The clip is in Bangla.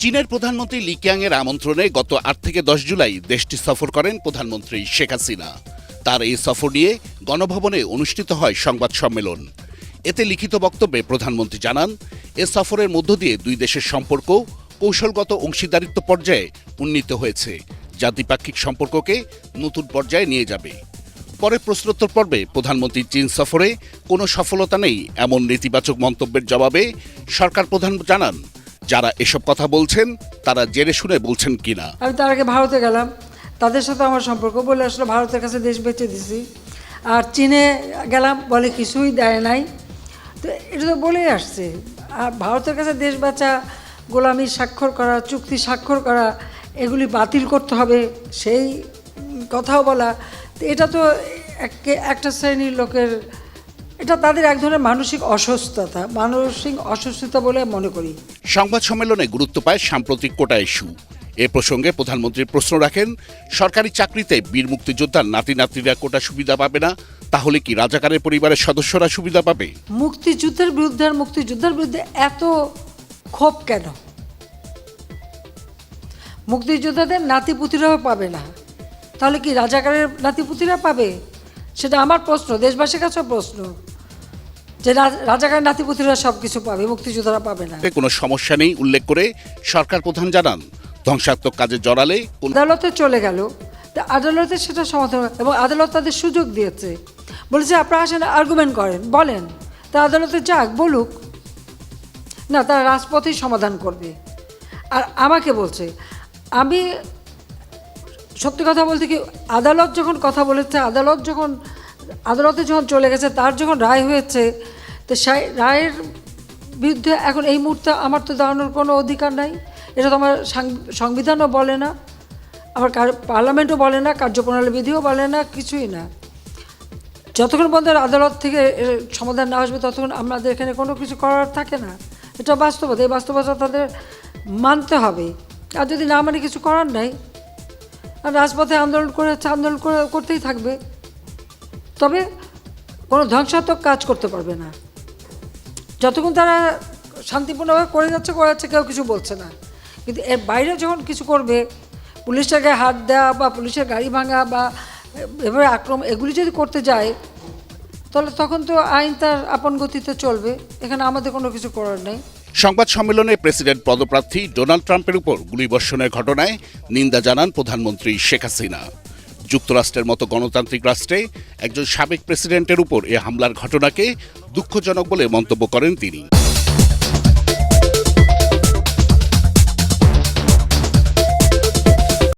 চীনের প্রধানমন্ত্রী লি কিয়াংয়ের আমন্ত্রণে গত ৮ থেকে ১০ জুলাই দেশটি সফর করেন প্রধানমন্ত্রী শেখ হাসিনা। তার এই সফর নিয়ে গণভবনে অনুষ্ঠিত হয় সংবাদ সম্মেলন। এতে লিখিত বক্তব্যে প্রধানমন্ত্রী জানান, এ সফরের মধ্য দিয়ে দুই দেশের সম্পর্ক কৌশলগত অংশীদারিত্ব পর্যায়ে উন্নীত হয়েছে, যা দ্বিপাক্ষিক সম্পর্ককে নতুন পর্যায়ে নিয়ে যাবে। পরে প্রশ্নোত্তর পর্বে প্রধানমন্ত্রী চীন সফরে কোনো সফলতা নেই এমন নেতিবাচক মন্তব্যের জবাবে সরকার প্রধান জানান, যারা এসব কথা বলছেন তারা জেনে শুনে বলছেন কিনা। আমি তার আগে ভারতে গেলাম, তাদের সাথে আমার সম্পর্ক বলে আসলে ভারতের কাছে দেশ বেচে দিছি। আর চীনে গেলাম, বলে কিছুই দেয় নাই। তো এটা তো বলেই আসছে। আর ভারতের কাছে দেশ বেচা, গোলামি স্বাক্ষর করা, চুক্তি স্বাক্ষর করা, এগুলি বাতিল করতে হবে সেই কথাও বলা, তো এটা তো একটা শ্রেণীর লোকের, এটা তাদের এক ধরনের মানসিক অসুস্থতা বলে মনে করি। সংবাদ সম্মেলনে গুরুত্ব পায় সাম্প্রতিক কোটা ইস্যু। এ প্রসঙ্গে প্রধানমন্ত্রী প্রশ্ন রাখেন, সরকারি চাকরিতে বীর মুক্তিযোদ্ধার নাতি নাতনিরা কোটা সুবিধা পাবে না, তাহলে কি রাজাকারের পরিবারের সদস্যরা সুবিধা পাবে? মুক্তিযুদ্ধের বিরুদ্ধে এত ক্ষোভ কেন? মুক্তিযোদ্ধাদের নাতিপুতিরাও পাবে না, তাহলে কি রাজাকারের নাতিপুতিরা পাবে? সেটা আমার প্রশ্ন, দেশবাসীর কাছে প্রশ্ন, যে রাজাকারের নাতিপুতিরা সব কিছু পাবে, মুক্তিযোদ্ধারা পাবে না। কোনো সমস্যা নেই উল্লেখ করে সরকার প্রধান জানান, ধ্বংসাত্মক কাজে জড়ালে আদালতে চলে গেল, আদালতে সেটা সমাধান, এবং আদালত তাদের সুযোগ দিয়েছে, বলেছে আপনারা আসেন, আর্গুমেন্ট করেন, বলেন, তা আদালতে যাক, বলুক না, তারা রাজপথেই সমাধান করবে। আর আমাকে বলছে, আমি সত্যি কথা বলতে কি, আদালত যখন কথা বলেছে, আদালতে যখন চলে গেছে, তার যখন রায় হয়েছে, তো সেই রায়ের বিরুদ্ধে এখন এই মুহূর্তে আমার তো দাঁড়ানোর কোনো অধিকার নাই। এটা তো আমার সংবিধানও বলে না, আমার পার্লামেন্টও বলে না, কার্যপ্রণালী বিধিও বলে না, কিছুই না। যতক্ষণ পর্যন্ত আদালত থেকে সমাধান না আসবে, ততক্ষণ আমাদের এখানে কোনো কিছু করার থাকে না। এটা বাস্তবতা, এই বাস্তবতা তাদের মানতে হবে। আর যদি না মানে কিছু করার নাই, আর রাজপথে আন্দোলন করতেই থাকবে, তবে কোনো ধ্বংসাত্মক কাজ করতে পারবে না। যতক্ষণ তারা শান্তিপূর্ণভাবে করে যাচ্ছে, কেউ কিছু বলছে না। কিন্তু এর বাইরে যখন কিছু করবে, পুলিশের গায়ে হাত দেওয়া বা পুলিশের গাড়ি ভাঙা বা এভাবে আক্রমণ, এগুলি যদি করতে যায়, তাহলে তখন তো আইন তার আপন গতিতে চলবে। এখানে আমাদের কোনো কিছু করার নেই। সংবাদ সম্মেলনে প্রেসিডেন্ট পদপ্রার্থী ডোনাল্ড ট্রাম্পের উপর গুলিবর্ষণের ঘটনায় নিন্দা জানান প্রধানমন্ত্রী শেখ হাসিনা। যুক্তরাষ্ট্রের মতো গণতান্ত্রিক রাষ্ট্রে একজন সাবেক প্রেসিডেন্টের উপর এ হামলার ঘটনাকে দুঃখজনক বলে মন্তব্য করেন তিনি।